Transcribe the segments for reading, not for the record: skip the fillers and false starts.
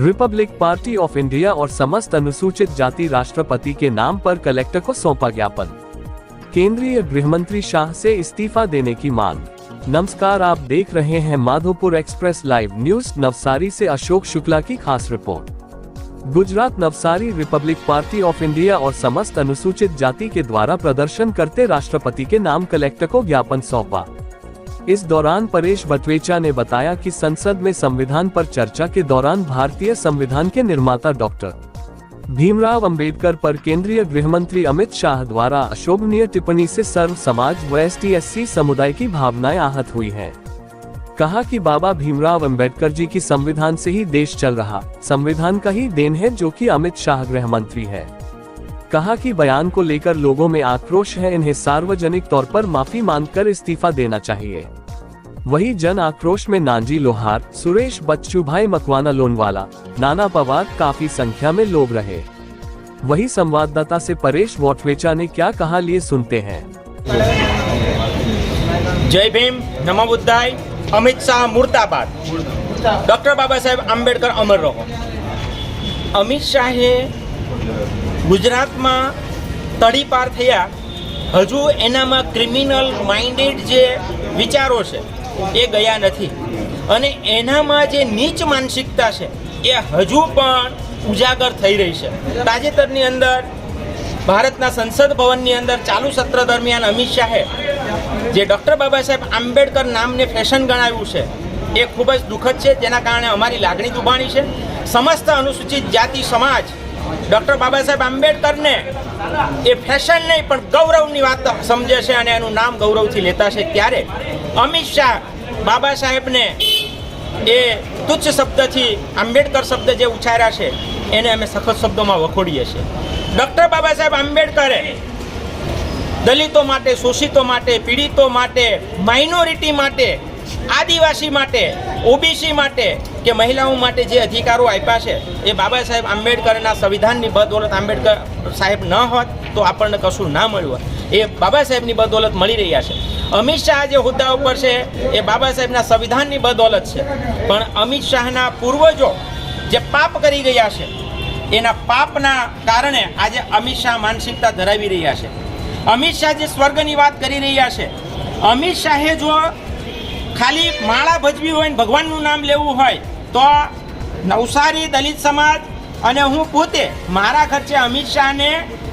Republic party of India और समस्त अनुसूचित जाति राष्ट्रपति के नाम पर कलेक्टर को सौंपा ज्ञापन। केंद्रीय गृहमंत्री शाह से इस्तीफा देने की मांग। नमस्कार, आप देख रहे हैं Madhopur express live news. Navsari से अशोक शुक्ला की खास report. Gujarat Navsari Republic party of India और समस्त अनुसूचित जाति के द्वारा प्रदर्शन करते राष्ट्रपति के नाम कलेक्टर को ज्ञापन सौंपा। इस दौरान परेश बटवेचा ने बताया कि संसद में संविधान पर चर्चा के दौरान भारतीय संविधान के निर्माता डॉक्टर भीमराव अंबेडकर पर केंद्रीय गृहमंत्री अमित शाह द्वारा अशोभनीय टिप्पणी से सर्व समाज व ST/SC समुदाय की भावनाएं आहत हुई हैं। कहा कि बाबा भीमराव अंबेडकर जी की संविधान से ही देश चल रहा, संविधान का ही देन है जो कि अमित शाह गृह मंत्री है। कहा कि बयान को लेकर लोगों में आक्रोश है, इन्हें सार्वजनिक तौर पर माफी मांगकर इस्तीफा देना चाहिए। वही जन आक्रोश में नांजी लोहार, सुरेश बच्चू भाई मकवाना लोनवाला, नाना पवार काफी संख्या में लोग रहे। वही संवाददाता से परेश बटवेचा ने क्या कहा, लिए सुनते हैं। जय भीम, नमो बुद्धाय, अमित शाह मुर्दाबाद, डॉक्टर बाबा साहेब आंबेडकर अमर रहो। अमित शाहे गुजरात में तड़ीपार थया, हजू एनामां क्रिमिनल माइंडेड जे विचारो छे ए गया नथी अने एनामां जे नीच मानसिकता छे ए हजू पण उजागर थई रही छे। ताजेतरनी अंदर भारतना संसद भवननी अंदर चालू सत्र दरमियान अमित शाहे जे डॉक्टर बाबा साहेब आंबेडकर नामने फैशन गणाव्युं छे ए खूब ज दुखद छे, जेना कारणे अमारी लागणी दुभाणी छे। समस्त अनुसूचित जाति समाज डॉक्टर बाबा साहेब आंबेडकर ने ए फैशन नहीं पण गौरवनी वात समझे छे अने एनुं नाम गौरवथी लेता छे। त्यारे अमित शाह बाबा साहेब ने ए तुच्छ शब्दथी आंबेडकर शब्द जे उच्चार्या छे एने अमे सखत शब्दोमां वखोड़ीए छे। डॉक्टर बाबा साहेब आंबेडकरे दलितों माटे, शोषितों माटे, पीड़ितों माटे, माइनोरिटी माटे, आदिवासी माटे, OBC माटे के महिलाओं माटे जे अधिकारों आप्या छे ए बाबा साहेब आंबेडकरना संविधाननी बदौलत आंबेडकर साहेब न होत तो आपणने कशुं ना मळ्युं होत। ए बाबा साहेबनी बदौलत मळी रह्या छे। अमित शाह जे होद्दा उपर छे ए बाबा साहेबना संविधाननी बदौलत छे, पण अमित शाहना पूर्वजो जे पाप करी गया छे एना पापना कारणे आज अमित शाह मानसिकता धरावी रह्या छे। अमित शाह जे स्वर्गनी वात करी रह्या छे, अमित शाहे जो खाली माळा भजवी होय, भगवाननुं नाम लेवुं होय तो नवसारी दलित समाज अने हूँ पोते मारा खर्चे अमित शाह ने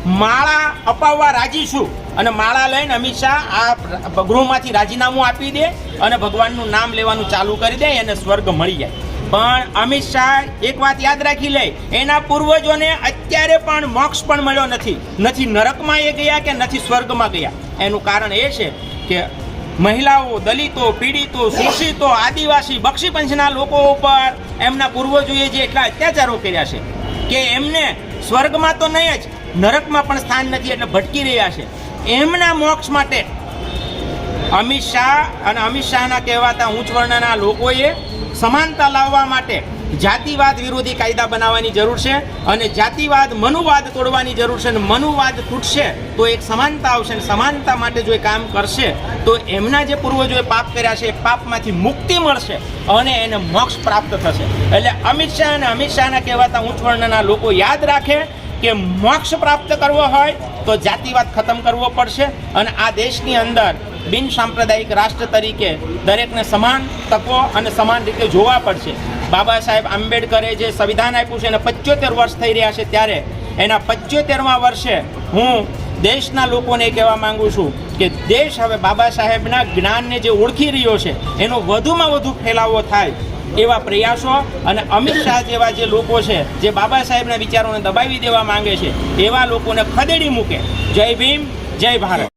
माळा अपाववा राजी छुं अने माळा लईने अमित शाह आ गृहमांथी राजीनामું आपी दे अने भगवाननुं नाम लेवानुं चालू करी दे अने स्वर्ग मळी जाय। पण अमित शाह एक बात याद राखी ले, एना पूर्वजोने अत्यारे पण मोक्ष पण मळ्यो नथी, नथी नरकमां ए गया के नथी स्वर्गमां गया। एनुं कारण ए छे के महिलाओं, दलितों, पीड़ितों, शोषितों, आदिवासी, बक्षी पंचना लोगों पर एमना पूर्वजोए जे एटला अत्याचारो कर्या छे के एमने स्वर्गमां तो नहीं ज नरकमां पण स्थान नथी एटले भटकी रह्या छे। एमना मोक्ष माटे अमित शाह अने अमित शाहना कहेवाता उच्च वर्णना लोकोए समानता लाववा माटे जातिवाद विरोधी कायदा बनाववानी जरूर छे अने जातिवाद मनुवाद तोड़वानी जरूर छे। मनुवाद तूटशे तो एक समानता आवशे, समानता माटे जो काम करशे तो एमना जे पूर्वजोए पाप कर्या छे पापमांथी मुक्ति मळशे अने एने मोक्ष प्राप्त थशे। एटले अमित शाह अने अमित शाहना कहेवाता उच्च वर्णना लोको याद राखे के मोक्ष प्राप्त करवो होय तो जातिवाद खत्म करवो पड़शे अने आ देशनी अंदर बिन सांप्रदायिक राष्ट्र तरीके दरेकने समान तको अने समान रीते जोवा पड़शे। बाबा साहेब आंबेडकरे जे संविधान आप्युं छे एने 75 वर्ष थई रह्या छे, त्यारे एना 75मा वर्षे हूँ देशना लोकोने कहेवा मांगु छुं के देश हवे बाबा साहेबना ज्ञानने जे ओळखी रह्यो छे एनो वधुमां वधु फैलावो थाय एवा प्रयासों अने अमित शाह जेवा जे लोको छे जे बाबा साहेबना विचारोने दबावी देवा मांगे छे एवा लोकोने खदेड़ी मूके। जय भीम, जय भारत।